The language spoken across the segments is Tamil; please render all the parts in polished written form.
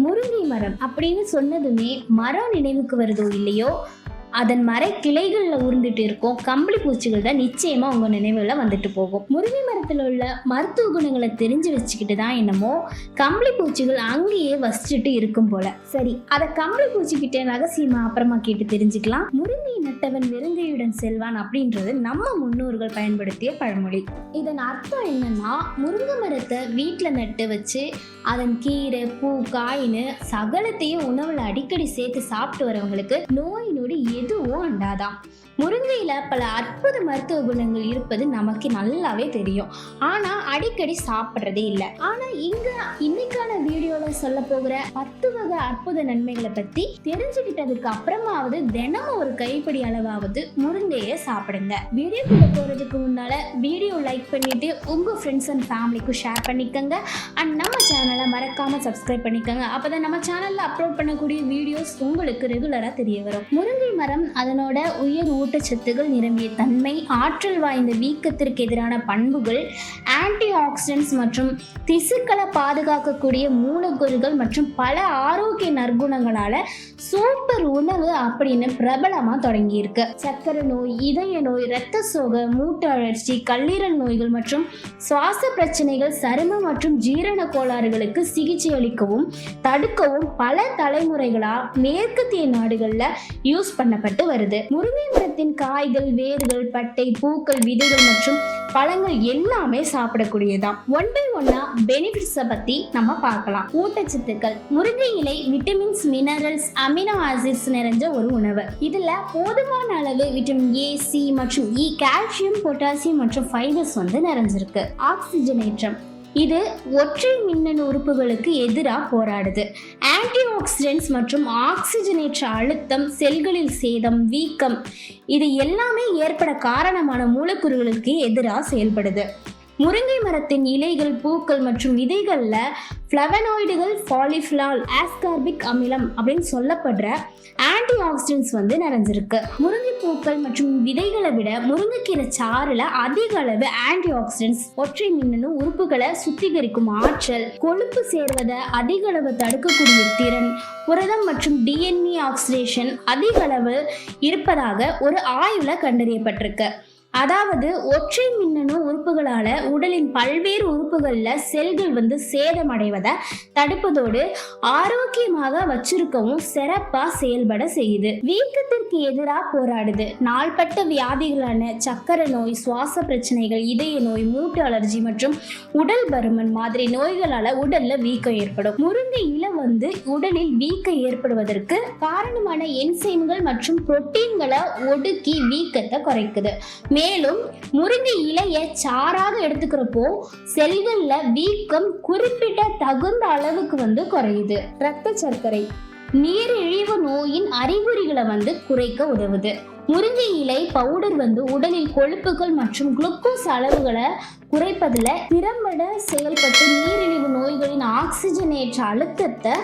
முருங்கை மரம் அப்படின்னு சொன்னதுமே மரம் நினைவுக்கு வருதோ இல்லையோ, அதன் மர கிளைகள்ல உருந்துட்டு இருக்கும் கம்பளி பூச்சிகள் தான் நிச்சயமா உங்க நினைவுல வந்துட்டு போகும். முருங்கை மரத்துல உள்ள மருத்துவ குணங்களை தெரிஞ்சு வச்சுக்கிட்டு தான் என்னமோ கம்பளி பூச்சிகள் அங்கேயே வசிச்சுட்டு இருக்கும் போல. சரி, அத கம்பளி பூச்சிக்கிட்ட ரகசியமா அப்புறமா கேட்டு தெரிஞ்சுக்கலாம். முருங்கை நட்டவன் வெறுங்கையுடன் செல்வான் அப்படின்றது நம்ம முன்னோர்கள் பயன்படுத்திய பழமொழி. இதன் அர்த்தம் என்னன்னா, முருங்கை மரத்தை வீட்டுல நட்டு வச்சு அதன் கீரை பூ காயின்னு சகலத்தையும் உணவுல அடிக்கடி சேர்த்து சாப்பிட்டு வரவங்களுக்கு நோய் நொடி எதுவும் அண்டாதான். முருங்கையில பல அற்புத மருத்துவ குணங்கள் இருப்பது நமக்கு நல்லாவே தெரியும். ஆனா அடிக்கடி சாப்பிட்றதே இல்லை. ஆனா இன்னைக்கான வீடியோல சொல்ல போகிற 10 வகை அற்புத நன்மைகளை பத்தி தெரிஞ்சுக்கிட்டதுக்கு அப்புறமாவது தினமும் ஒரு கைப்பிடி அளவாவது முருங்கையை சாப்பிடுங்க. வீடியோக்குள்ள போறதுக்கு முன்னால வீடியோ லைக் பண்ணிட்டு உங்க ஃப்ரெண்ட்ஸ் அண்ட் ஃபேமிலிக்கு ஷேர் பண்ணிக்கங்க. அண்ட் நம்ம சேனலை மறக்காம சப்ஸ்கிரைப் பண்ணிக்கங்க. அப்பதான் நம்ம சேனல்ல அப்லோட் பண்ணக்கூடிய வீடியோஸ் உங்களுக்கு ரெகுலரா தெரிய வரும். முருங்கை மரம் அதனோட உயர் ஊட்டச்சத்துகள் நிரம்பிய தன்மை, ஆற்றல் வாய்ந்த வீக்கத்திற்கு எதிரான பண்புகள், ஆன்டி ஆக்சிடென்ட்ஸ் மற்றும் திசுக்களை பாதுகாக்கக்கூடிய மூலக்கூறுகள் மற்றும் பல ஆரோக்கிய நற்குணங்களால சூப்பர் உணவு அப்படின்னு பிரபலமா தொடங்கி இருக்கு. சர்க்கரை நோய், இதய நோய், இரத்த சோகை, மூட்டு அழற்சி, கல்லீரல் நோய்கள் மற்றும் சுவாச பிரச்சனைகள், சரும மற்றும் ஜீரண கோளாறுகளுக்கு சிகிச்சை அளிக்கவும் தடுக்கவும் பல தலைமுறைகளா மேற்கத்திய நாடுகள்ல யூஸ் பண்ணப்பட்டு வருது. முருங்கை மரத்தின் காய்கள், வேர்கள், பட்டை, பூக்கள், விதைகள் மற்றும் பழங்கள் எல்லாமே சாப்பிடக்கூடியதான். ஒன் பை ஒன்னா பெனிஃபிட்ஸை பத்தி நம்ம பார்க்கலாம். ஊட்டச்சத்துக்கள். முருங்கை இலை விட்டமின்ஸ், மினரல்ஸ், அமினோ ஆசிட்ஸ் நிறைஞ்ச ஒரு உணவு. இதுல போதுமான அளவு விட்டமின் ஏ, சி மற்றும் இ, கால்சியம், பொட்டாசியம் மற்றும் ஃபைபர்ஸ் நிறைஞ்சிருக்கு. ஆக்சிஜனேற்றம். இது ஒற்றை மின்னணு உறுப்புகளுக்கு எதிராக போராடுது. ஆன்டி ஆக்சிடென்ட்ஸ் மற்றும் ஆக்சிஜனேற்ற அழுத்தம், செல்களில் சேதம், வீக்கம் இது எல்லாமே ஏற்பட காரணமான மூலக்கூறுகளுக்கு எதிராக செயல்படுது. முருங்கை மரத்தின் இலைகள், பூக்கள் மற்றும் விதைகள்ல ஃப்ளவனாய்டுகள், பாலிஃபினால், ஆஸ்கார்பிக் அமிலம் அப்படின்னு சொல்லப்படுற ஆன்டி ஆக்சிடென்ட்ஸ் நிறைஞ்சிருக்கு. முருங்கை பூக்கள் மற்றும் விதைகளை விட முருங்கைக்கீரை சாறுல அதிக அளவு ஆன்டி ஆக்சிடென்ட்ஸ், ஒற்றை மின்னணு உறுப்புகளை சுத்திகரிக்கும் ஆற்றல், கொழுப்பு சேர்வதை அதிக அளவு தடுக்கக்கூடிய திறன், புரதம் மற்றும் டிஎன்ஏ ஆக்சிடேஷன் அதிக அளவு இருப்பதாக ஒரு ஆய்வுல கண்டறியப்பட்டிருக்கு. அதாவது ஒற்றை மின்னணு உறுப்புகளால உடலின் பல்வேறு உறுப்புகள்ல செல்கள் சேதமடைவதை தடுப்பதோடு ஆரோக்கியமாக வச்சிருக்கவும் சிறப்பா செயல்பட செய்யுது. வீக்கத்திற்கு எதிராக போராடுது. நாள்பட்ட வியாதிகளான சர்க்கரை நோய், சுவாச பிரச்சனைகள், இதய நோய், மூட்டு அலர்ஜி மற்றும் உடல் பருமன் மாதிரி நோய்களால உடல்ல வீக்கம் ஏற்படும். முருங்கை இலை உடலில் வீக்கம் ஏற்படுவதற்கு காரணமான என்சைம்கள் மற்றும் புரோட்டீன்களை ஒடுக்கி வீக்கத்தை குறைக்குது. மேலும் முருங்கை இலையை சாராக எடுத்துக்கிறப்போ செல்கள்ல வீக்கம் குறிப்பிட்ட தகுந்த அளவுக்கு குறையுது. இரத்த சர்க்கரை. நீரிழிவு நோயின் அறிகுறிகளை குறைக்க உதவுது. முருங்கை இலை பவுடர் உடலில் கொழுப்புகள் மற்றும் குளுக்கோஸ் அளவுகளை குறைப்பதில் திறம்பட செயல்பட்டு நீரிழிவு நோய்களின் ஆக்சிஜனேற்ற அழுத்தத்தை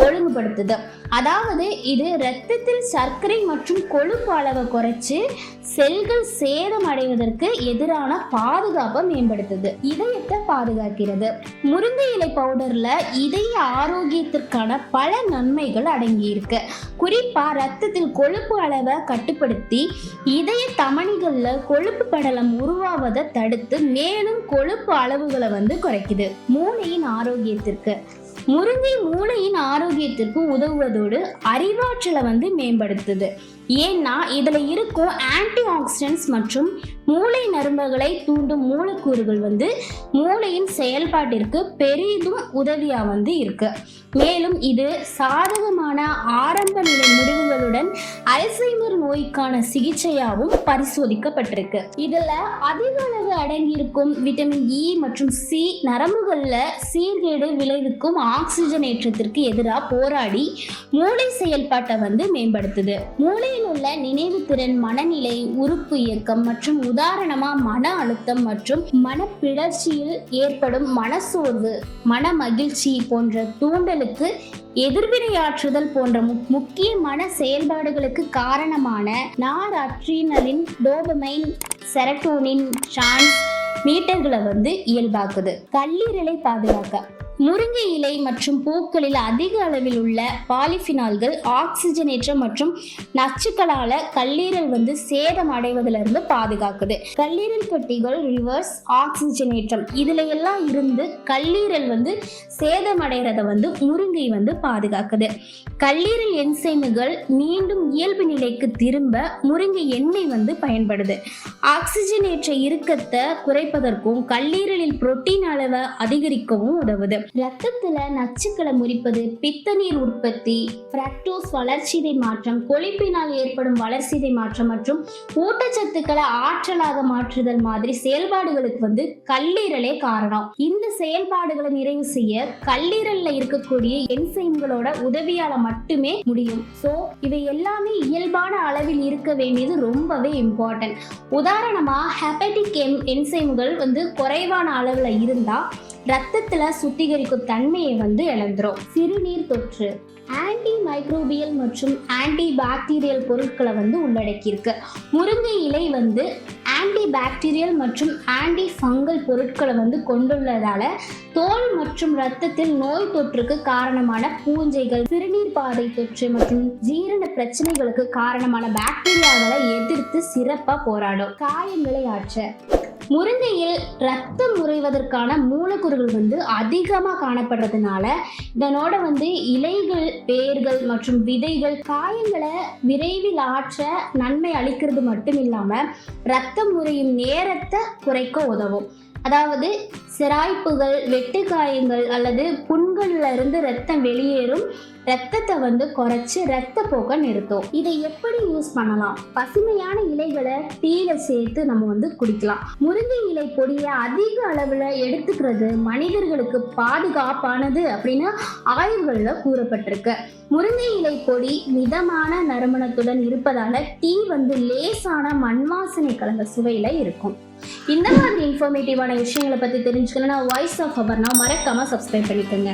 ஒழுங்குபடுத்துது. அதாவது இது இரத்தத்தில் சர்க்கரை மற்றும் கொழுப்பு அளவை குறைச்சு செல்கள் சேதம் அடைவதற்கு எதிரான பாதுகாப்பை மேம்படுத்துது. இதயத்தை பாதுகாக்கிறது. முருங்கை இலை பவுடர்ல இதய ஆரோக்கியத்திற்கான பல நன்மைகள் அடங்கி இருக்கு. குறிப்பா ரத்தத்தில் கொழுப்பு அளவை கட்டுப்படுத்தி இதய தமனிகள்ல கொழுப்பு படலம் உருவாவதை தடுத்து மேலும் கொழுப்பு அளவுகளை குறைக்குது. மூளையின் ஆரோக்கியத்திற்கு. முருங்கை மூளையின் ஆரோக்கியத்திற்கு உதவுவதோடு அறிவாற்றலை மேம்படுத்துது. ஏன்னா இதுல இருக்கும் ஆன்டி ஆக்சிடென்ட்ஸ் மற்றும் மூளை நரம்புகளை தூண்டும் மூலக்கூறுகள் மூளையின் செயல்பாட்டிற்கு பெரிதும் உதவியா இருக்கு. மேலும் இது சாதகமான ஆரம்ப நிலை முடிவுகளுடன் அல்சைமர் நோய்க்கான சிகிச்சையாகவும் பரிசோதிக்கப்பட்டிருக்கு. இதுல அதிக அளவு அடங்கியிருக்கும் விட்டமின் இ மற்றும் சி நரம்புகள்ல சீர்கேடு விளைவிக்கும் ஆக்சிஜனேற்றத்திற்கு எதிராக போராடி மூளை செயல்பாட்டை மேம்படுத்துது. மூளையில் உள்ள நினைவு திறன், மனநிலை, உறுப்பு இயக்கம் மற்றும் உதாரணமா மன அழுத்தம் மற்றும் மனப்பிழற்சியில் ஏற்படும் மனசோர்வு, மன மகிழ்ச்சி போன்ற தூண்டலுக்கு எதிர்வினையாற்றுதல் போன்ற முக்கிய மன செயல்பாடுகளுக்கு காரணமான நார் அட்ரினலின், டோபமைன், செரட்டோனின், டிரான்ஸ் மீட்டர்களை இயல்பாக்குது. கல்லீரலை பாதுகாக்க. முருங்கை இலை மற்றும் பூக்களில் அதிக அளவில் உள்ள பாலிஃபினால்கள் ஆக்சிஜனேற்றம் மற்றும் நச்சுக்களால கல்லீரல் சேதம் அடைவதிலிருந்து பாதுகாக்குது. கல்லீரல் கட்டிகள் ரிவர்ஸ் ஆக்சிஜனேற்றம் இதுல எல்லாம் இருந்து கல்லீரல் சேதம் அடைகிறத முருங்கை பாதுகாக்குது. கல்லீரல் என்சைம்கள் மீண்டும் இயல்பு நிலைக்கு திரும்ப முருங்கை எண்ணெய் பயன்படுது. ஆக்சிஜனேற்ற இறுக்கத்தை குறைப்பதற்கும் கல்லீரலில் புரோட்டீன் அளவை அதிகரிக்கவும் உதவுது. ரத்தத்துல நச்சுக்களை முறிப்பது, பித்த நீர் உற்பத்தி, ஃப்ரக்டோஸ் வளர்சிதை மாற்றம், கொழுப்பினால் ஏற்படும் வளர்சிதை மாற்றம் மற்றும் ஊட்டச்சத்துக்களை ஆற்றலாக மாற்றுதல் மாதிரி செயல்பாடுகளுக்கு கல்லீரலே காரணம். இந்த செயல்பாடுகளை நிறைவு செய்ய கல்லீரல்ல இருக்கக்கூடிய என்சைம்களோட உதவியால மட்டுமே முடியும். சோ இவை எல்லாமே இயல்பான அளவில் இருக்க வேண்டியது ரொம்பவே இம்பார்ட்டன்ட். உதாரணமா ஹெபடிக் என்சைம்கள் குறைவான அளவுல இருந்தா ரத்தத்துல சுத்திகரிக்கும் தன்மையை இழந்துரும். சிறுநீர் தொற்று ஆன்டி மைக்ரோபியல் மற்றும் ஆன்டி பாக்டீரியல் பொருட்களை உள்ளடக்கியிருக்கு. முருங்கை இலை ஆன்டி பாக்டீரியல் மற்றும் ஆன்டி ஃபங்கல் பொருட்களை கொண்டுள்ளதால தோல் மற்றும் இரத்தத்தில் நோய் தொற்றுக்கு காரணமான பூஞ்சைகள், சிறுநீர் பாதை தொற்று மற்றும் ஜீரண பிரச்சனைகளுக்கு காரணமான பாக்டீரியாக்களை எதிர்த்து சிறப்பா போராடும். காயங்களை ஆற்ற முருங்கையில் ரத்தம் உறைவதற்கான மூலக்கூறுகள் அதிகமாக காணப்படுறதுனால இதனோட இலைகள், வேர்கள் மற்றும் விதைகள் காயங்களை விரைவில் ஆற்ற நன்மை அளிக்கிறது மட்டும் இல்லாம ரத்தம் உறையும் நேரத்தை குறைக்க உதவும். அதாவது சிராய்ப்புகள், வெட்டு காயங்கள் அல்லது புண்கள்ல இருந்து ரத்தம் வெளியேறும் ரத்தத்தை குறைச்சு ரத்த போக்க நிறுத்தும். இதை எப்படி யூஸ் பண்ணலாம்? பசுமையான இலைகளை டீல சேர்த்து நம்ம குடிக்கலாம். முருங்கை இலை பொடியை அதிக அளவுல எடுத்துக்கிறது மனிதர்களுக்கு பாதுகாப்பானது அப்படின்னு ஆய்வுகள்ல கூறப்பட்டிருக்கு. முருங்கை இலை பொடி மிதமான நறுமணத்துடன் இருப்பதால டீ லேசான மண்வாசனை கலந்த சுவையில இருக்கும். இந்த மாதிரி இன்ஃபர்மேட்டிவான விஷயங்களை பத்தி தெரிஞ்சுக்கணும்னா வாய்ஸ் ஆஃப் அபர்ணா மறக்காம சப்ஸ்கிரைப் பண்ணிக்கோங்க.